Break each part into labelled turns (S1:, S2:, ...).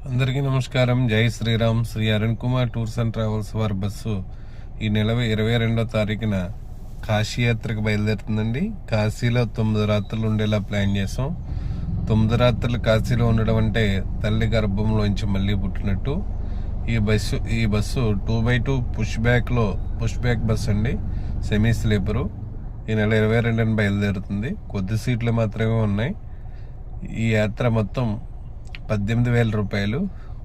S1: అందరికీ నమస్కారం. జై Shriram. Shri Arun Kumar tours and travels వారి బస్సు ఈ నెల 22వ తారీఖున కాశీ యాత్రకు బయలుదేరుతుందండి. కాశీలో 9 రాత్రులు ఉండేలా ప్లాన్ చేసాం. 9 రాత్రులు కాశీలో ఉండడం అంటే తల్లి గర్భంలోంచి మళ్ళీ పుట్టినట్టు. ఈ bus 2x2 push back bus అండి, సెమీ స్లీపరు. ఈ నెల 22న బయలుదేరుతుంది. కొద్ది సీట్లు మాత్రమే ఉన్నాయి. ఈ యాత్ర మొత్తం 18,000 రూపాయలు.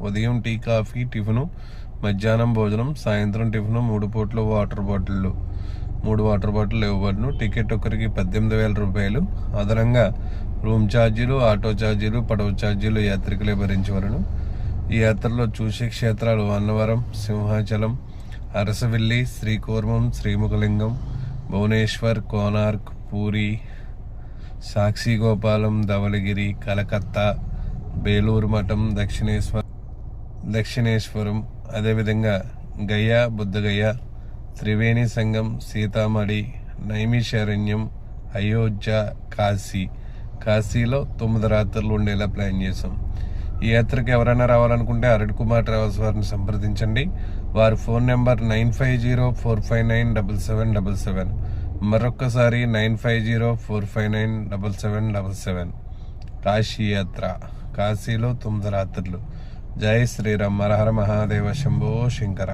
S1: ఉదయం టీ, కాఫీ, టిఫిను, మధ్యాహ్నం భోజనం, సాయంత్రం టిఫిను, 3 పూట్ల వాటర్ బాటిళ్ళు 3 వాటర్ బాటిల్ ఇవ్వబడును. టికెట్ ఒకరికి 18,000 రూపాయలు. అదనంగా రూమ్ ఛార్జీలు, ఆటో ఛార్జీలు, పడవ ఛార్జీలు యాత్రికులే భరించవలను. ఈ యాత్రలో చూసే క్షేత్రాలు అన్నవరం, సింహాచలం, అరసవిల్లి, శ్రీకూర్మం, శ్రీముఖలింగం, భువనేశ్వర్, కోనార్క్, పూరి, సాక్షిగోపాలం, ధవళగిరి, కలకత్తా, బేలూరు మఠం, దక్షిణేశ్వరం, అదేవిధంగా గయా, బుద్ధగయ, త్రివేణి సంగం, సీతామఢి, నైమిషారణ్యం, అయోధ్య, కాశీలో 9 రాత్రులు ఉండేలా ప్లాన్ చేశాం. ఈ యాత్రకి ఎవరైనా రావాలనుకుంటే అరుణ్ కుమార్ ట్రావెల్స్ వారిని సంప్రదించండి. వారి ఫోన్ నెంబర్ 9504597777. మరొక్కసారి 9504597777. కాశీ యాత్ర, కాశీలో 9 రాత్రులు. జై శ్రీరామ్. హర హర మహాదేవ, శంభో శంకర.